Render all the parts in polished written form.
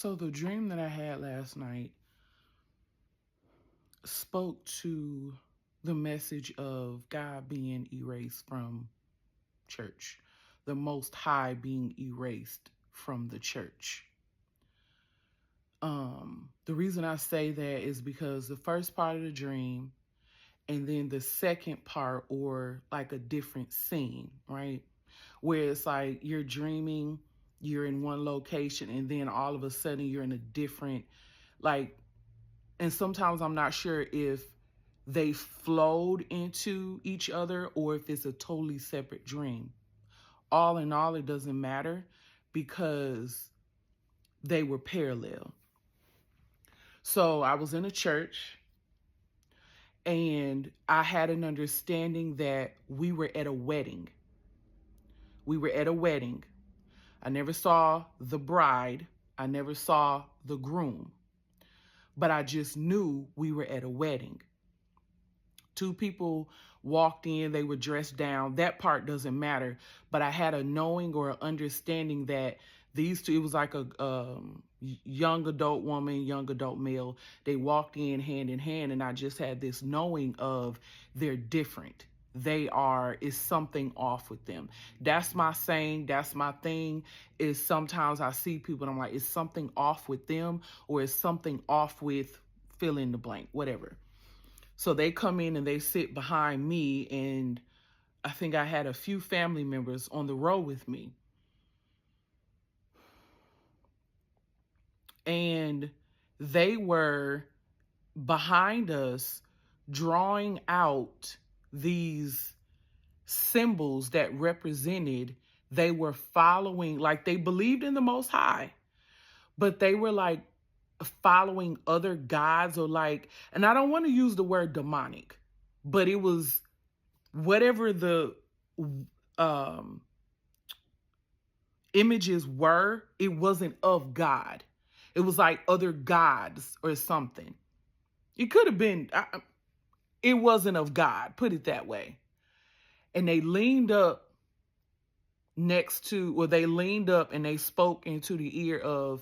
So the dream that I had last night spoke to the message of God being erased from church, the Most High being erased from the church. The reason I say that is because the first part of the dream and then the second part, or like a different scene, right? Where it's like you're dreaming, you're in one location, and then all of a sudden you're in a different, like, and sometimes I'm not sure if they flowed into each other or if it's a totally separate dream. All in all, it doesn't matter because they were parallel. So I was in a church and I had an understanding that we were at a wedding. We were at a wedding. I never saw the bride. I never saw the groom. But I just knew we were at a wedding. Two people walked in, they were dressed down. That part doesn't matter. But I had a knowing or understanding that these two, it was like a young adult woman, young adult male. They walked in hand, and I just had this knowing of they're different. Is something off with them. That's my saying, that's my thing, is sometimes I see people and I'm like, is something off with them, or is something off with fill in the blank, whatever. So they come in and they sit behind me, and I think I had a few family members on the row with me. And they were behind us drawing out these symbols that represented, they were following, like they believed in the Most High, but they were like following other gods, or like, and I don't want to use the word demonic, but it was whatever the um images were, it wasn't of God. It was like other gods or something. It could have been, it wasn't of God, put it that way. And they leaned up they leaned up and they spoke into the ear of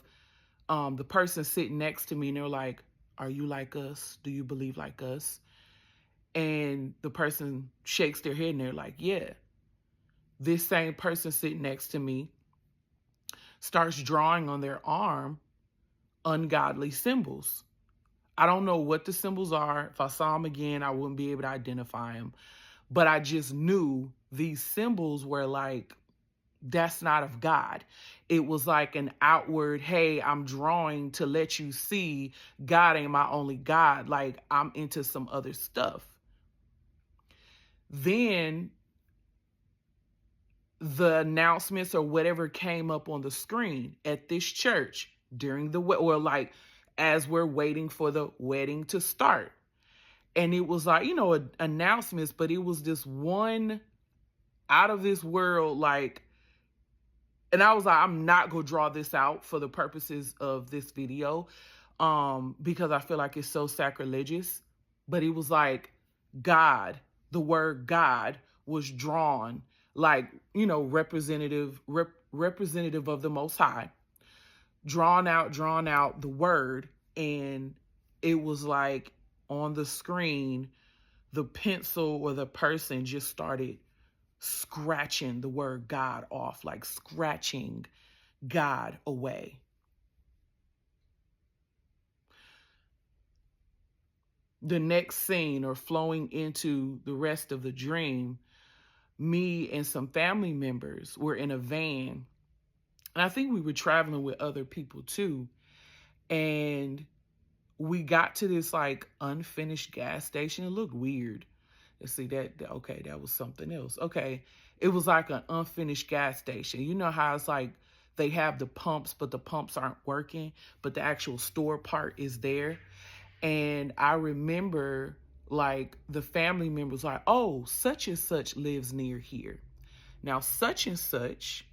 the person sitting next to me, and they're like, are you like us? Do you believe like us? And the person shakes their head and they're like, yeah. This same person sitting next to me starts drawing on their arm ungodly symbols. I don't know what the symbols are. If I saw them again, I wouldn't be able to identify them. But I just knew these symbols were like, that's not of God. It was like an outward, hey, I'm drawing to let you see God ain't my only God. Like, I'm into some other stuff. Then the announcements or whatever came up on the screen at this church during or like as we're waiting for the wedding to start. And it was like, announcements, but it was this one out of this world, like, and I was like, I'm not going to draw this out for the purposes of this video, because I feel like it's so sacrilegious. But it was like God, the word God was drawn, like, representative of the Most High, drawn out the word. And it was like on the screen, the pencil or the person just started scratching the word God off, like scratching God away. The next scene, or flowing into the rest of the dream, me and some family members were in a van. And I think we were traveling with other people too. And we got to this like unfinished gas station. It looked weird. Let's see that. Okay, that was something else. Okay. It was like an unfinished gas station. You know how it's like they have the pumps, but the pumps aren't working, but the actual store part is there. And I remember like the family members like, oh, such and such lives near here. Now, such and such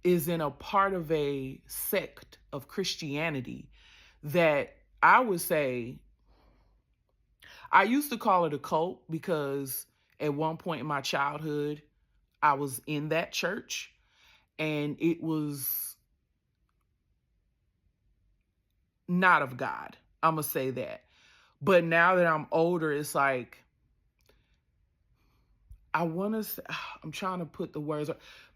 is in a part of a sect of Christianity that I would say, I used to call it a cult, because at one point in my childhood, I was in that church, and it was not of God. I'm going to say that. But now that I'm older, it's like, I want to say, I'm trying to put the words,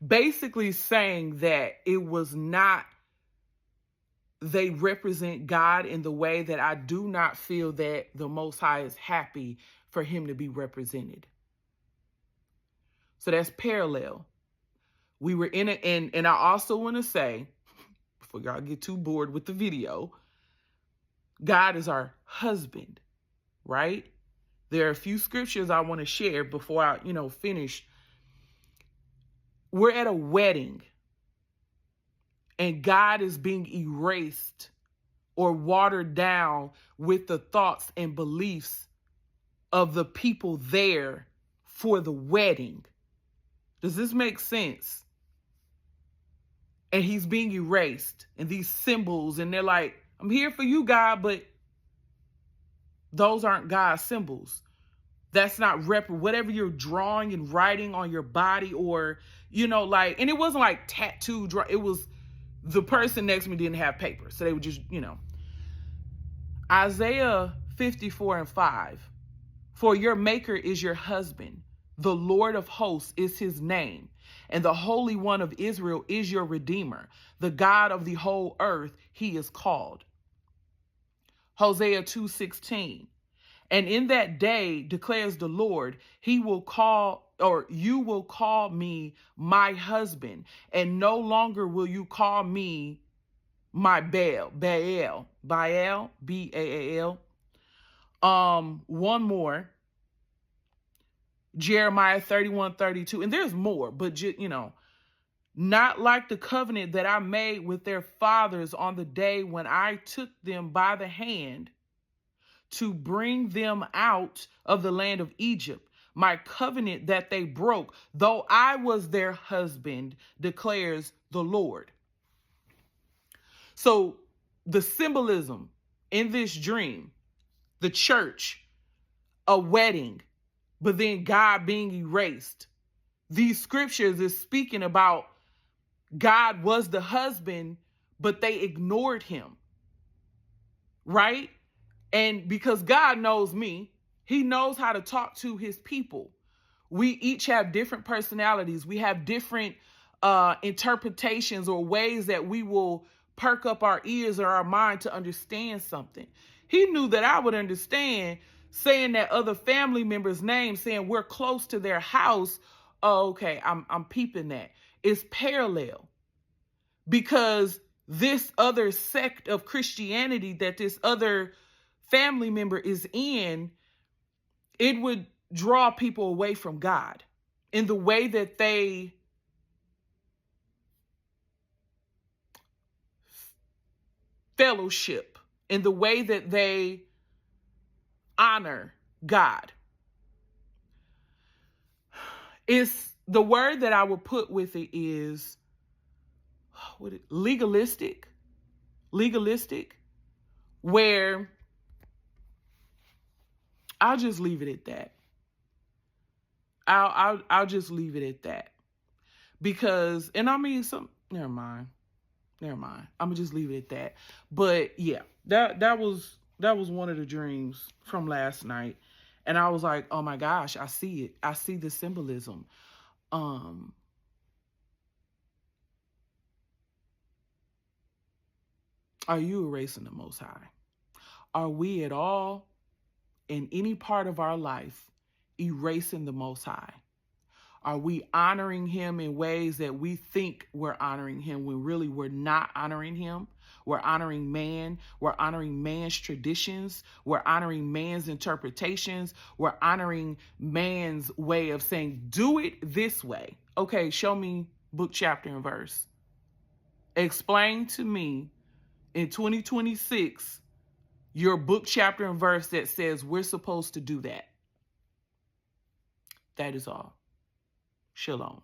basically saying that it was not, they represent God in the way that I do not feel that the Most High is happy for him to be represented. So that's parallel. We were in it. And I also want to say, before y'all get too bored with the video, God is our husband, right? There are a few scriptures I want to share before I, finish. We're at a wedding and God is being erased or watered down with the thoughts and beliefs of the people there for the wedding. Does this make sense? And he's being erased, and these symbols, and they're like, I'm here for you, God, but those aren't God's symbols. That's not whatever you're drawing and writing on your body, or, and it wasn't like tattoo it was the person next to me didn't have paper. So they would just, Isaiah 54:5. For your maker is your husband. The Lord of hosts is his name. And the Holy One of Israel is your Redeemer. The God of the whole earth, he is called. Hosea 2:16. And in that day, declares the Lord, you will call me my husband, and no longer will you call me my Baal, B-A-A-L. One more, Jeremiah 31:32, and there's more, but not like the covenant that I made with their fathers on the day when I took them by the hand to bring them out of the land of Egypt, my covenant that they broke, though I was their husband, declares the Lord. So the symbolism in this dream, the church, a wedding, but then God being erased. These scriptures is speaking about God was the husband, but they ignored him, right? And because God knows me, he knows how to talk to his people. We each have different personalities. We have different interpretations or ways that we will perk up our ears or our mind to understand something. He knew that I would understand saying that other family members' names, saying we're close to their house. Oh, okay, I'm peeping that. It's parallel. Because this other sect of Christianity that this other family member is in, it would draw people away from God in the way that they fellowship, in the way that they honor God. It's the word that I would put with it is legalistic, where I'll just leave it at that. I'll just leave it at that. Because, and I mean, never mind. I'm gonna just leave it at that. But yeah, that was one of the dreams from last night. And I was like, oh my gosh, I see it. I see the symbolism. Are you erasing the Most High? Are we at all in any part of our life erasing the Most High? Are we honoring him in ways that we think we're honoring him when really we're not honoring him? We're honoring man. We're honoring man's traditions. We're honoring man's interpretations. We're honoring man's way of saying, do it this way. Okay, show me book, chapter, and verse. Explain to me in 2026 your book, chapter, and verse that says we're supposed to do that. That is all. Shalom.